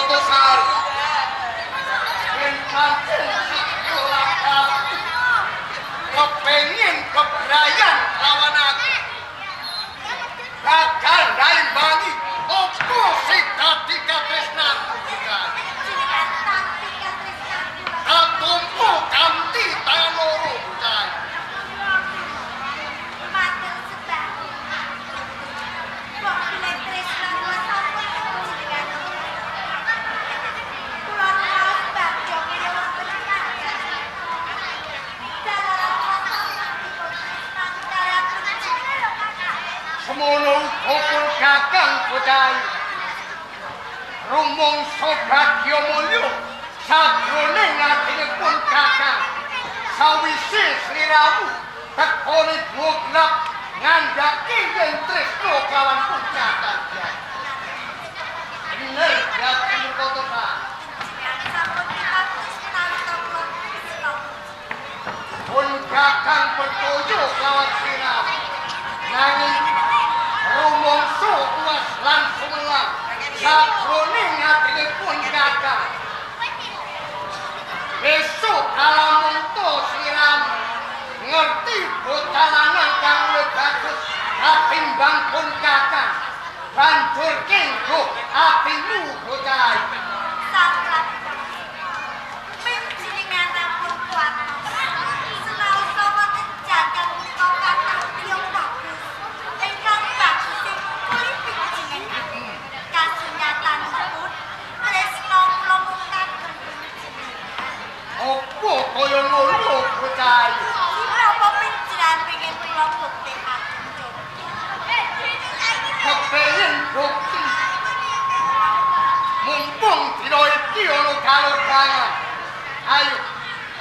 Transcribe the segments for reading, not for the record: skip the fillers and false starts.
putusan pancen sikulakan kepengin kebrayan lawan aku bakal ndaimbangi opo sing dadi katresnanku katumpu kanthi tangan loro bocah semono ukur kakang bocah rumangsa Bagya Mulya sajroning atinipun kakang sawise sliramu tekone boglap ngandhaki yen tresna kelawan puncatan bener ya kota Pak pun kakang pertojo kelawan sliramu nanging rumangsa puas lan sumelang sajroning atinipun kakang besok alamun to sliramu ngerti botalangan kang luwih bagus katimbang pun kakang banjur kenggo atimu bocah sakrat panjenenganipun kuat senaosa wonten jagat menika kathah tiyang bagus ingkang bagus ing kulit panjenengan kasunyatanipun tresna kula mung kagem opo kaya ngono bocah apa panjenengan pengin kula buktekaken kepengin bukti mumpung dina iki ana kalorbangan ayo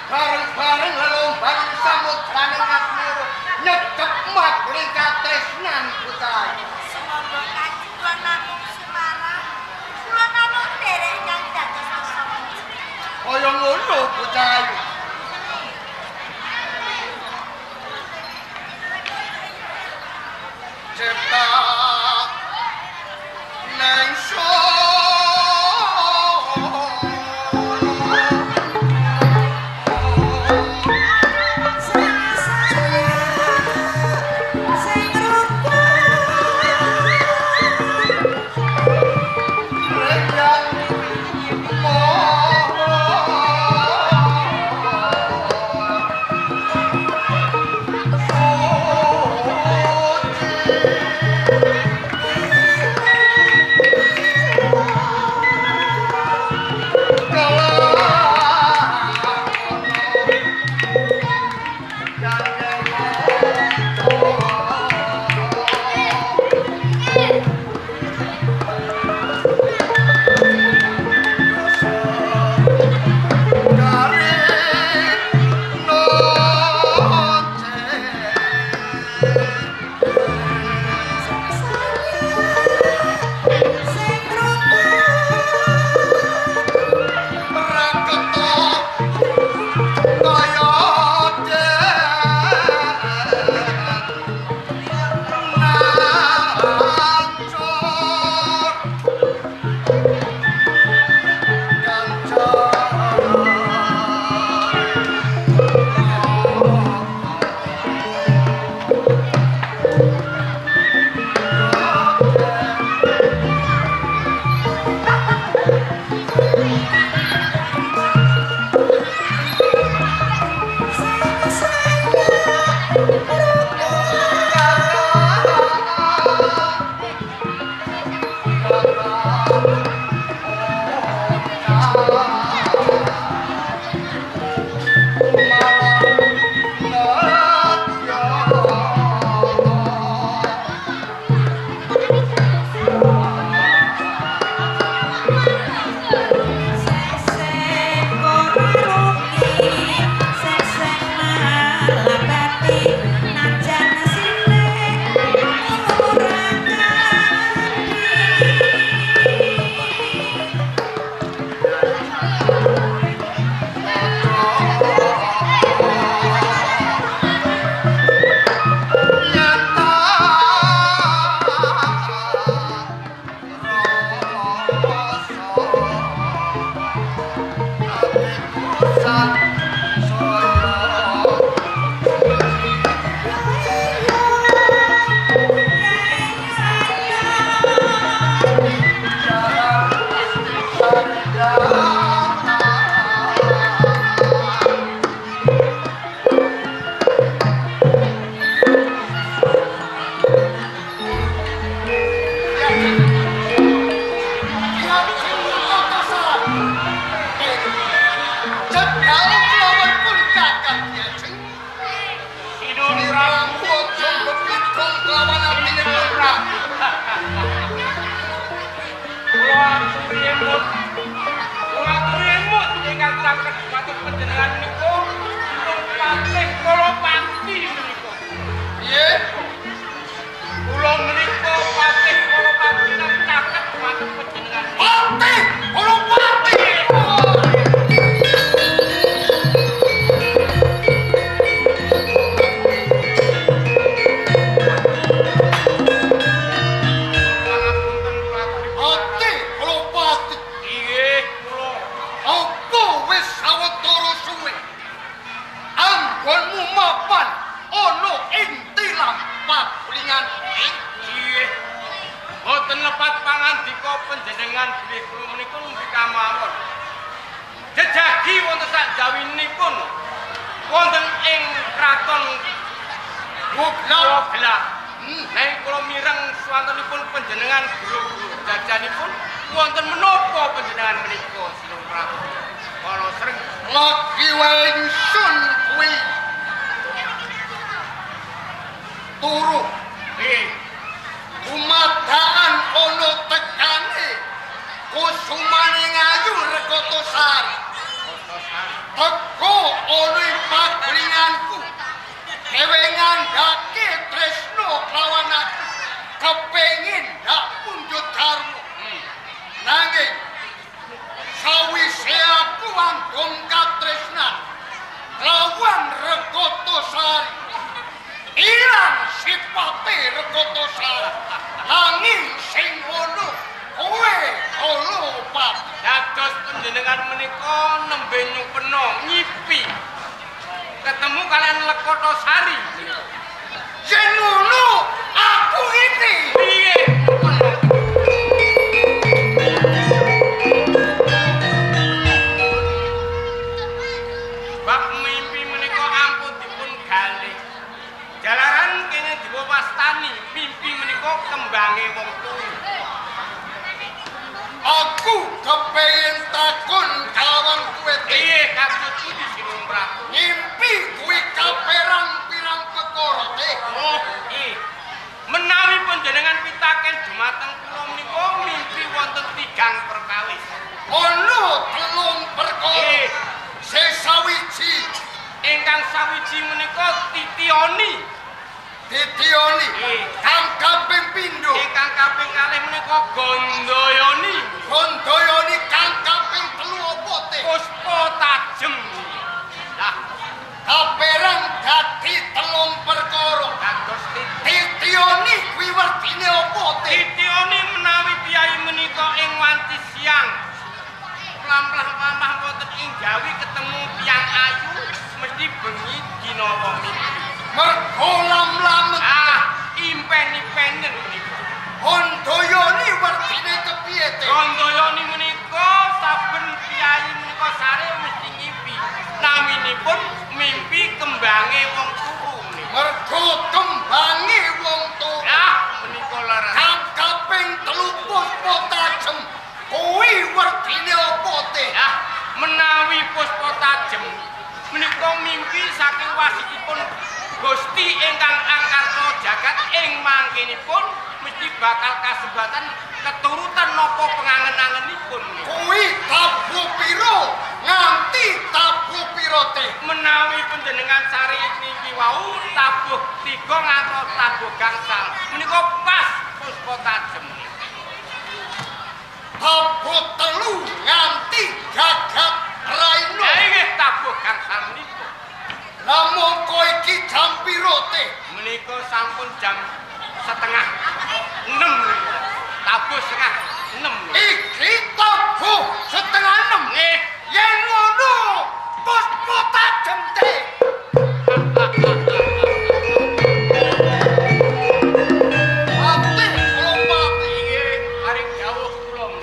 bareng-bareng lelomban samudraning asmara nyedhep magring katresnan bocah semoga kanjeng kula namung semarang kula namung derek kang dados sesama kaya ngono bocah cipta nang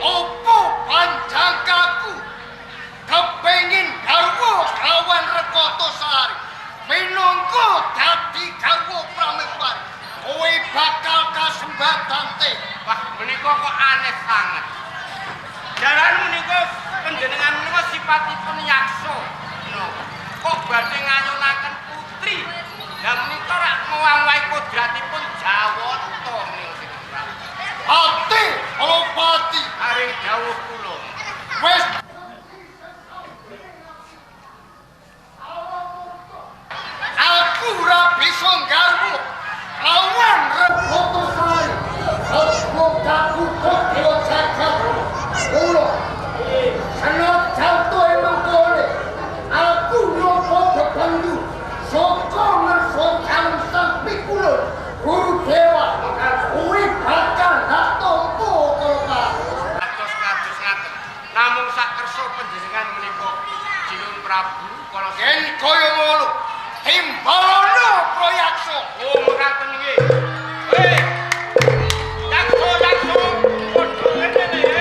Opo jenengan menika sipatipun yaksa. Kok badhe ngayunaken putri. Lah menika rak ngwawahi kodratipun Jawata menika. Ati Palopati Aring dawuh kula. wis aku ora bisa garwu lawan Reboto Sari. Aku kaku kok dewa jagat. Ulo sangat jatuh emang kone. Aku nopo bebandu saka ngerso kalem sang pikulun guru dewa. Kuwi bakal tak tompo Pak. Kados ngaten. Namung sak kersa panjenengan menika Jinun Prabu kala Yen kaya ngono timbalono proyakso. Oh, ngaten nggih. Hei. Yakso. Podho ngene ya.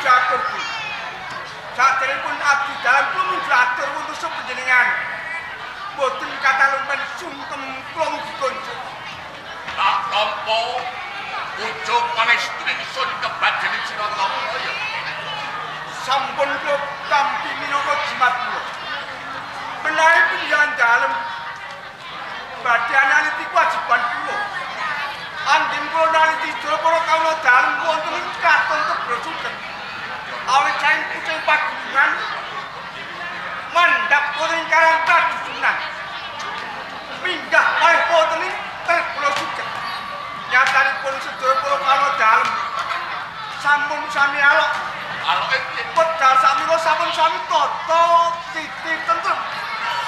atur Ki. Saderengipun abdi dalam kula mugi atur wonten panjenengan. Boten katalumen sungkem kula mugi kunjuk. Tak tampa ujug pangestuning sun kebajening Sinatama ya. Sampun kula tampi minangka jimat kula. Menawi penjalan dalem badhe analiti kewajiban kula. Andhem kula naliti sedaya para kawula dalem wonten ing katon tebrosuken. Awit saking pucing pagunungan mandhap wonten karang padusunan. Minggah malih wonten ing tebrosuken. Nyatanipun sedaya para kawula dalem sampun sami alok. Aloke Pedal samira sampun sami tata titi tentrem.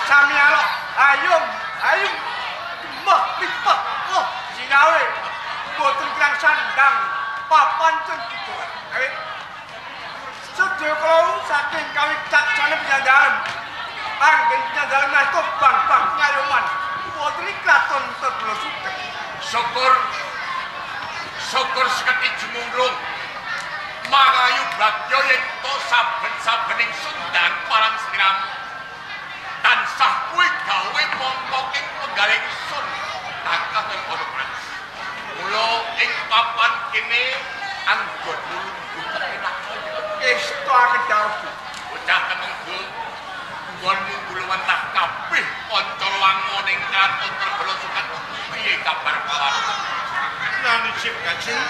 Sami alok ayum gemah pipah wah sinawe boten kirang sandang papan ten kita. Sedaya kula saking kawicaksanen penyandaran anggen penyandaran nasta bang-bang ngayoman boten kraton teblosuken. Syukur seketi jumurung Mangayu bagyo yen to saben-sabening sundang parang siram tansah kuwi gawe mongko ing penggaling sun takah ono Pras. Mula ing papan kene anggon nulunggu kepenak Esto akedhawuh. bocah kenenggo nggonmu guluwentah kabeh kanca wangoning kraton terblosukan piye kabar kawan. Nanging sip Kanjeng,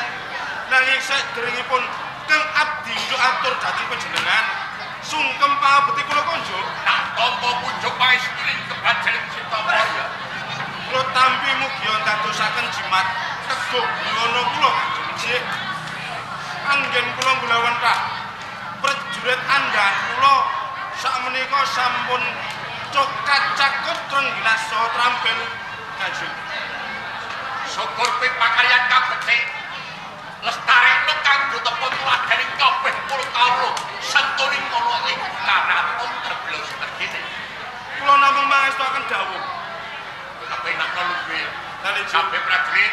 nanging saderengipun Kang abdi njuk atur dhateng panjenengan sungkem pangabekti kula konjuk Tak tampa pucuk pangestuning kebajening Sinatama ya. kula tampi mugi dadosaken jimat teguh ngono kula Kanjeng. Anggen kula gulawentah prajurit andhan kula sakmenika sampun cokacakut rengginas saha trampil Kanjeng. Syukur ping pakaryan kabecik lestarekno kanggo tepung tuladhaning kabeh para kawula sentuning ana ing karaton terblosuken kene. Kula namung mangestuaken dawuh. Kepenak luwe. Nalika Sampai prajurit,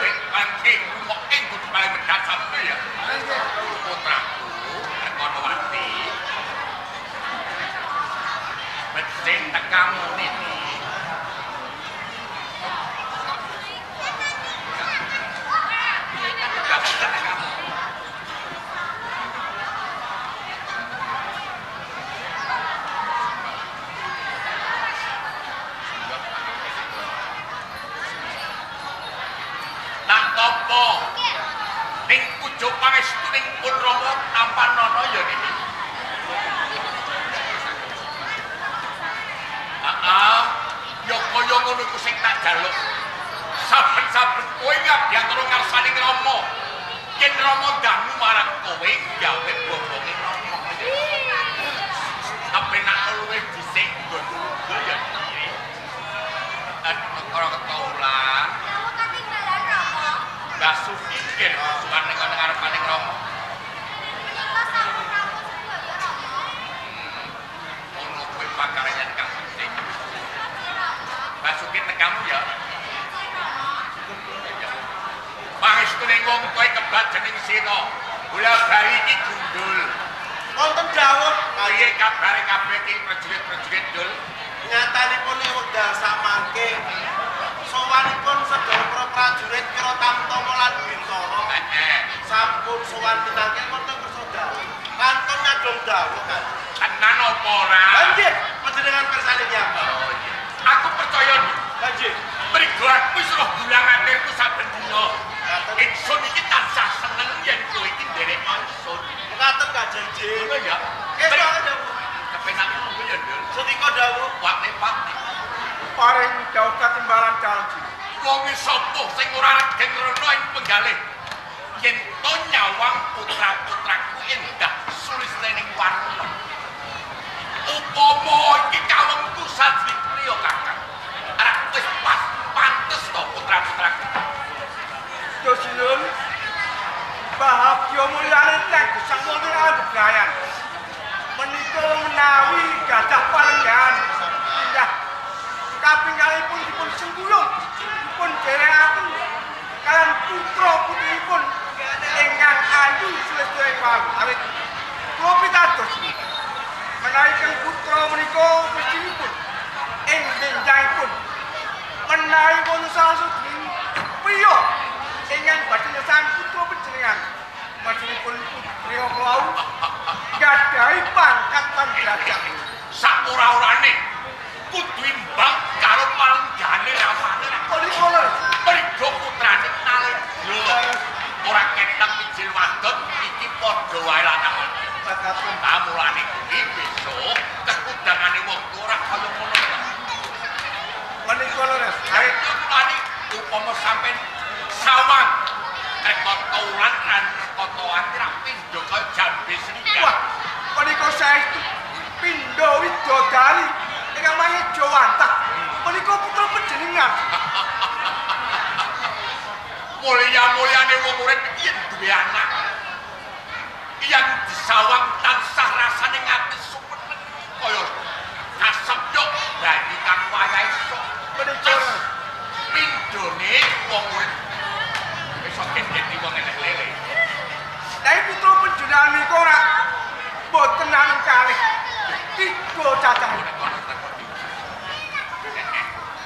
ping pangke rumok ing kudu paling medhal sampe ya. Putraku, Rekonowati. Becik tekamu niki. Tak topo ning pucuk pangestuning pun Rama Tampanana ya niki. Ya kaya ngono iku sing tak jaluk. Saben-saben kowe ngabdi antara ngarsaning Rama. Yen Rama dangu marang kowe gawe bobonge Rama. Tapi nak luwih dhisik nggonku ya. Perkara ketaulan Kamu ketinggalan Romo. basuh pikir sukan ning ngarepaning Rama. Menika sampun rampung sedaya Romo. Ono kowe pakaryan kang penting. Romo. Basuki tekamu ya. Romo. Pangestuning wong kowe kebajening sira. Bola bali iki gundul. wonten dawuh Piye kabare kabeh iki prajurit-prajurit Dul? nyatanipun ing wekdal samangke sowanipun sedaya para prajurit kira Tamtama lan Bintara sampun sowan pinangke wonten kersa kantun nyadong dawuh kan. Tenan apa ora? Nggih, panjenengan kersane nyapa. Aku percaya Nggih. mrigo aku wis roh bulangatirku saben dina. Ingsun iki tansah seneng yen kowe iki nderek ingsun. Ngaten Kanjeng Ji. Ngono ya. Kesto dawuh. Kepenak ngono ya, Dul. Sedika dawuh. Wate-wate. Paring dawuh katimbalan kalji. Wong sapa sing ora regen rono ing penggalih. Yen to nyawang putra-putraku endah sulistening warna. Upama iki kawengku sajri priya Kakang. Arep wis pas pantes to putra-putraku. Dosilun bahagia mulyane teng gesang wonten alam bebrayan. Menika menawi gadah palenggahan indah kapinggalipun dipun senggulung dipun derekaken kalian putra-putrinipun ingkang ayu mbantu selesai wau awit kula pitados menawi putra menika mestinipun ing benjangipun menawi wonten sasuting priya ingkang badhe nyesang putra panjenengan madinipun putri kula gadhahi pangkat lan derajat sak ora-orane kudu imbang karo palenggane ramane kula Pergo putrane Nalendra ora ketok ijil wadon iki padha wae lanang pakapun kamulane kuwi besok kekudangane wong ora kaya ngono menika lho arep mulane upama sampean sawang rekoto ulan lan rekoto ati ra pindho kaya jambe srika wah menika saestu pindho widodari ingkang mangke Jawantah menika putra panjenengan mulia-muliane wong urip yen duwe anak yang disawang tansah rasane ngati sumeneng kaya kasepyok banyu kang wayahe sok menika pindhone wong urip iso dadi wong elek lele Dai putra panjenengan menika ora boten anu kalih tiga cacah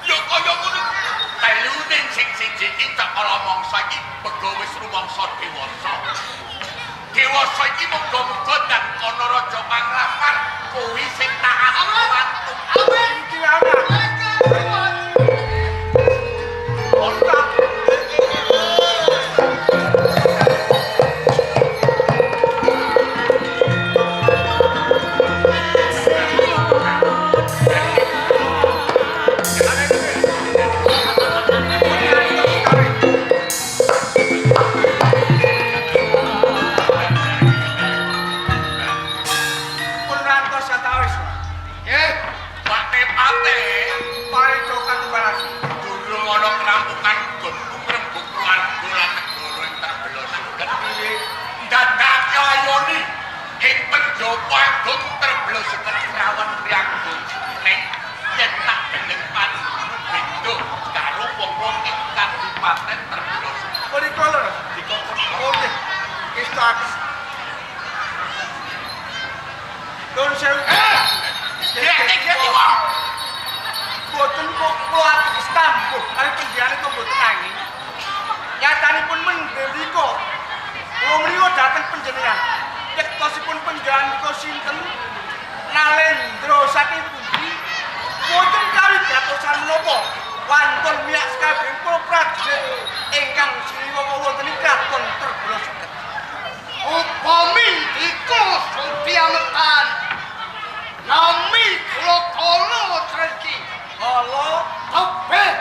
yo kaya ngono teluning sing siji iki tak kala mangsa iki mergo wis rumangsa dewasa. Dewasa iki muga-muga dan ana raja mangrapan kuwi sing tak awantu. iki anak Ontak Don sewu. Boten kok keluar ke Istanbul, kali pendiane kok boten angin. Nyatanipun mendika. Kula mriyo dhateng panjenengan. Yektosipun panjenengan sinten? Nalendra saking pundi? Boten kawigatosan menapa? Wantun miyak sekabehing para prajurit ingkang sriwa wonten ing kraton Terblosuket. Upami iku Sutiametan nami kula kala Sregi Kala tebih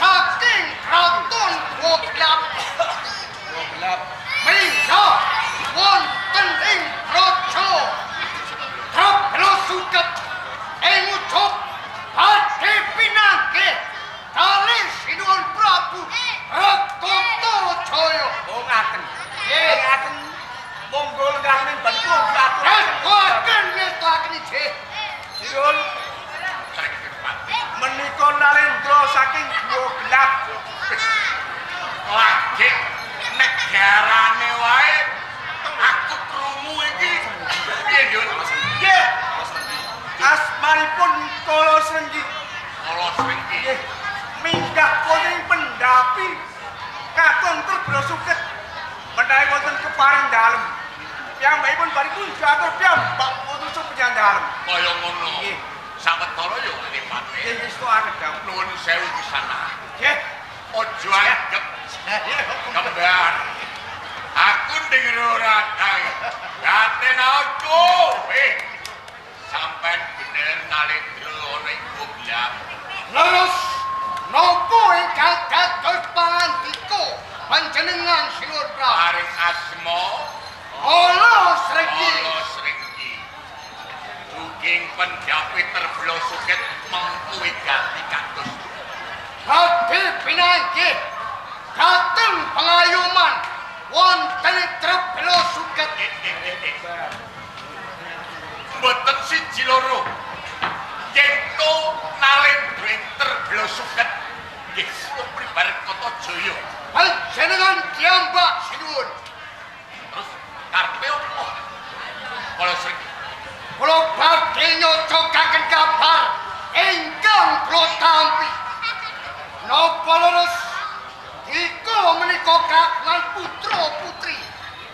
saking kraton Woglap mingga wonten ing praja Terblosuket ing ujug badhe pinanggih kalih Sinuwun Prabu Rakatajaya. oh ngaten. Nggih ngaten. Monggo lenggah ning badhe kula ngatur. Ngestaken ngestaken nggih. Sinuwun menika Nalendra saking Guwa Gelap. Lagi negarane wae aku krungu iki piye yo Nggih. Asmanipun Kala Srenggi. kala srengki Nggih. Minggah wonten pendapi Kraton Terblosuket. Menawi wonten keparing dalem. Piyambakipun baripun diatur piyambak putus penyandalem. kaya ngono Nggih. sawetara yo nipate Nggih wis agedham. nuwun sewu pisanan Nggih. ojo anggap kembar aku denger ora kae gaten aku sampean bener Nalendra ana ing Woglap Leres napa ingkang dados pangandika panjenengan Sinuwun Prabu paring asma Kala Sregi. Kala Srengki duging pendapi Terblosuket mengkuwi ganti kados Badhe pinanggih dhateng pengayuman wonten Terblosuket. mboten siji loro yen to Nalendra ing Terblosuket nggih kula pribaret Kota Jaya Panjenengan piyambak Sinuwun terus Kula sregi. Kula badhe nyocokaken kabar ingkang kula tampi. Napa leres iku menika kagungan putra-putri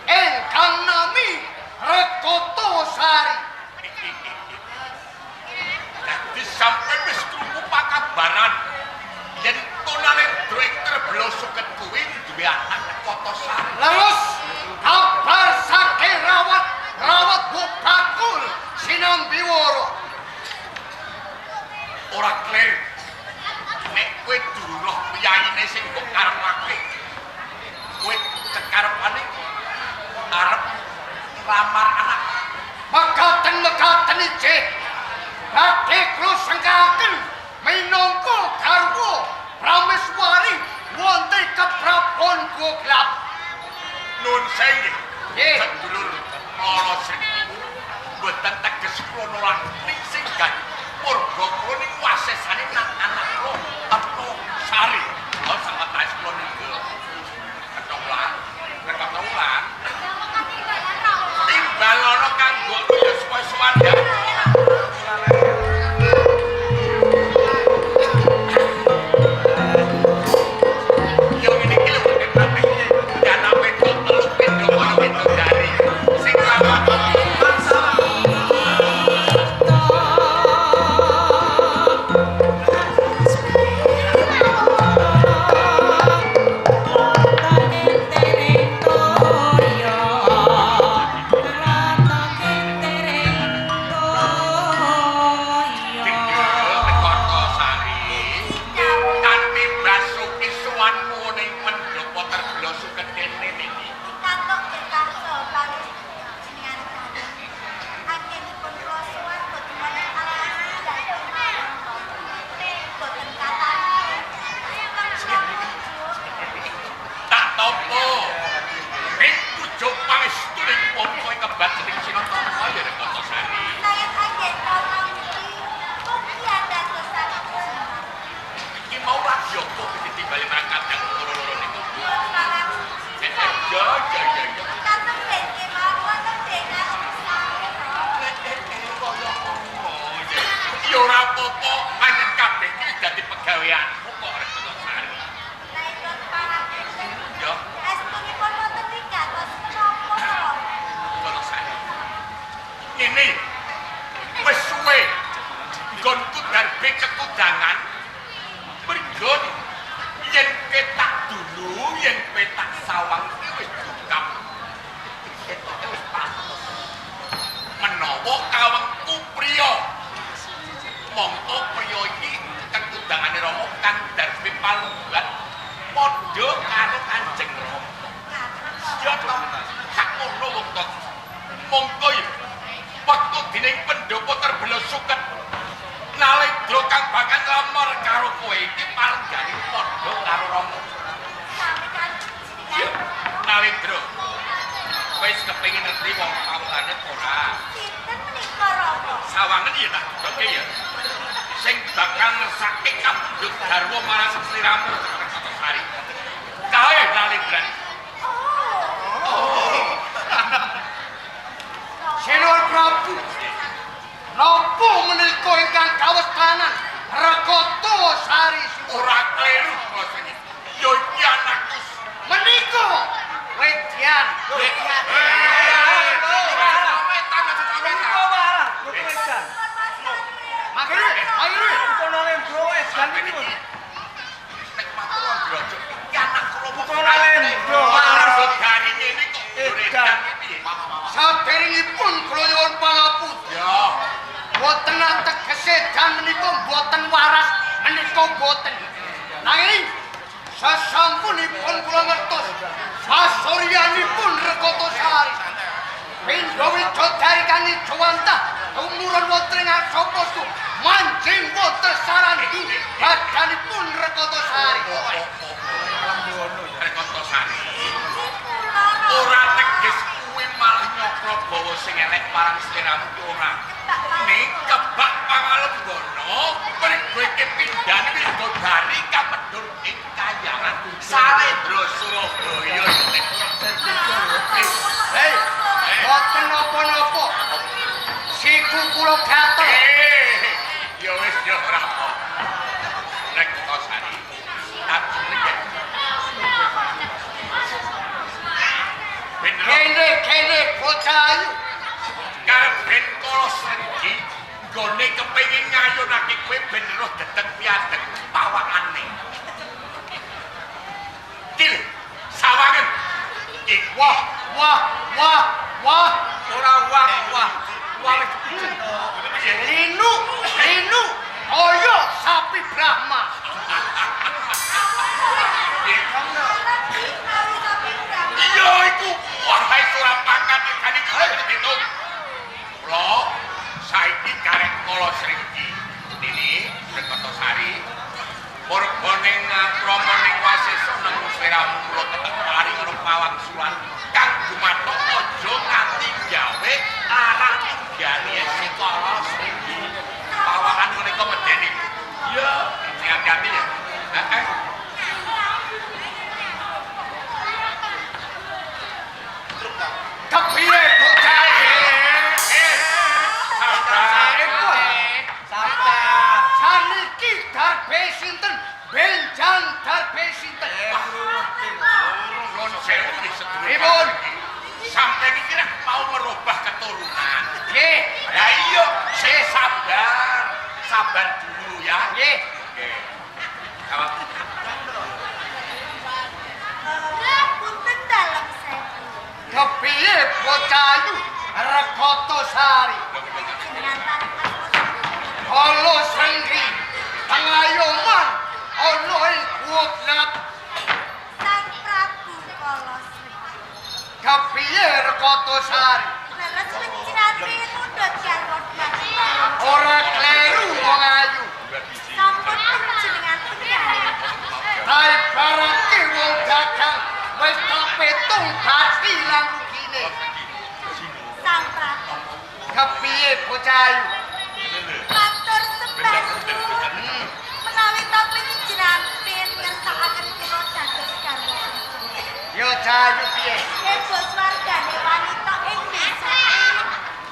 ingkang nami Rekotosari. Dadi sampe wis krungu pakabaran yen Tunalendra ing Trebela Suket kuwi duwe anak Rekotosari. Leres kabar saking rawat Bakul Sinambiwara. Ora klir. Nek kowe duruh piyayine sing kok karepake. Kowe kekarepane arep nglamar anak. Mekaten ijih badhe kula sengkaken minangka garwa Prameswari wonten keprabon Goglap. Nun sae. Nggih. Sedulur kala sregi. Mboten teges kula nolak ning singgan. Murga kula ning wasesane nang anak kula Rekotosari. Oh sangat tais kula niku. Ketaulan. Rekotaulan. Timbal ana kanggo ya suwe-suwan ya. Yo ngene iki lho kabeh. Dana wedok telu pindho karo wedok dari. Sing lawan saderengipun kula nyuwun pangapunten. Boten tegese dan menika boten waras menika boten. Nanging sasampunipun kula ngertos pasuryanipun Rekotosari pindha widodari kang Jawantah umurun wonten ing Arsapostu manjing wonten sarangi badanipun Rekotosari. Rekotosari. Ora teges kuwi malah nyokro bawa sing elek parang sliramu ora. Ning kebak pangalembono mriko iki pindhane widodari kamedhur ing Kayangan Salendra Surabaya. Hei, boten napa-napa. iku kula gatel. Ya wis ya ora apa. Nek Kosari. Aku iki. Kene bocah ayu. Karep ben kala sregi nggone kepengin ngayunake kowe ben roh dedeg piadeg pawakane. Kil sawangen. Wah. Ora wah. Linu, oyo sapi Brahma. Iya iku wahai surapakan ikane dihitung. Lo saiki karek kala sregi. Ini Rekotosari. Murbane ngakrama ning wasesa nang sliramu kula tetep paring pawang sulan kang gumathok aja nganti gawe anak tunggane sekala sregi. Pawakan menika medeni. Iya, hati-hati ya. Kepiye bocah Sabar. saniki darbe sinten? Benjang darbe sinten? Nuwun sewu nggih sedulur. Pripun? Sampai iki rek mau merubah keturunan. Nggih, Ya iya, saya sabar dulu ya. nggih. Oke. Awak Punten dalem sewu. Kepiye bocah ayu? Rekotosari. Jenengan tarik Halo Sengri, pengayoman ono ing kuwat Sang Prabu Kalasri. kepiye Rekotosari? Leres mencinati mundut jarwo dan Ora kleru wong ayu. sampun jenengan tengah. Kae barake wong dagang wis kapetung pasti lan rugine. Sang Prabu Kepiye bocah ayu? matur sembah menawi tapi jenengan ngersakaken kula dados garwa. Yo cayu piye? Bos wargane wanita ing desa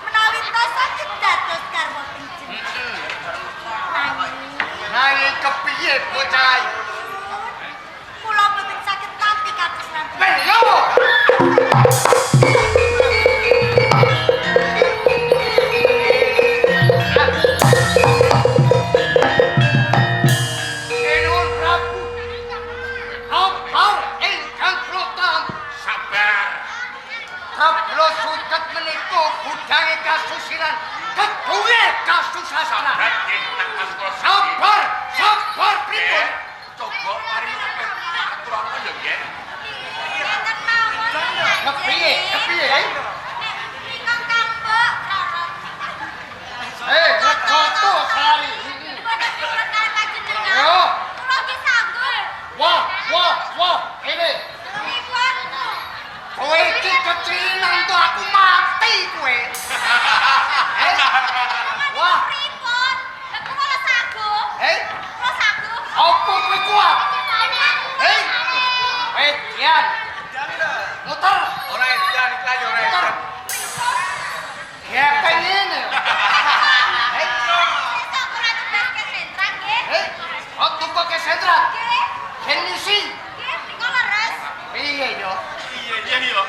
menawi to saged dados garwa pinjen. Nanging kepiye bocah ayu? Kula boten saged tampi kados nanti. Lho. Enun Prabu. Kabar ingkang protam. sabar. Kablo suket menika budange kasusiran, kedunge kasusastra. Sabar nggih nang kula Sabar pripun? Coba paring aturane ya nggih. Wonten mawon. Kepiye? Ingkang kambek rorot. Rekotosari. Boten dipun kali panjenengan. Yo. Kula ki sanggul. Wah, ini. Pripun? Kowe iki kecilinan to aku mati kowe. Wah, Pripun? Lah kula sagu. Kula sagu. apa kowe kuat? Dian. Muter. Ora edan iki lagi ora edan. Ya pengen. Sesuk kula tugas ke sentra nggih. Waktu kok ke sentra. Nggih. Kenisi. Nggih, mriko leres. Piye yo? Iya yo.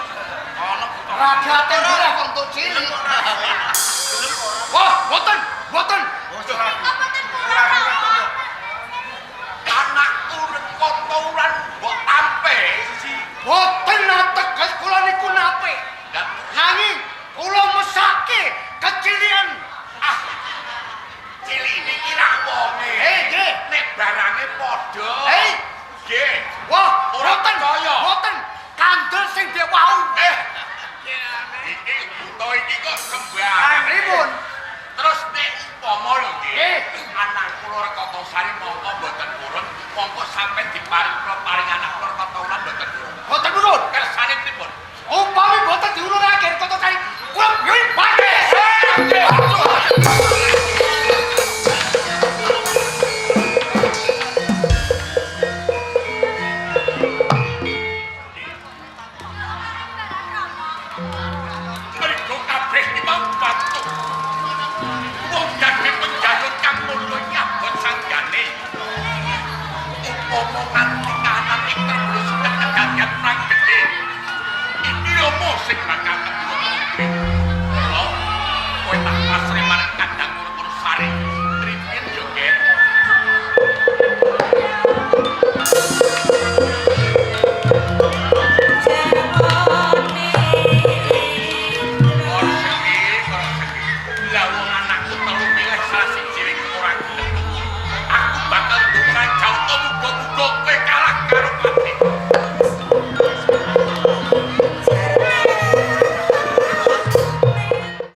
Ono Ragate ora untuk cilik. Wah, boten. Kok boten kula rawuh. Anakku rekotoran mbok tampe. Boten ateges kula niku nape. Dan Nanging kula mesake kecilian. cilik niki ra wonge. Nggih. Nek barange padha. Nggih. Wah, Ora boten. percaya. Boten. Kandel sing dhek wau. Iki buta iki kok sembarang. Pripun? Terus nek umpama lho Nggih. anak kula Rekotosari mongko mboten purun, mongko sampeyan diparing kula paring anak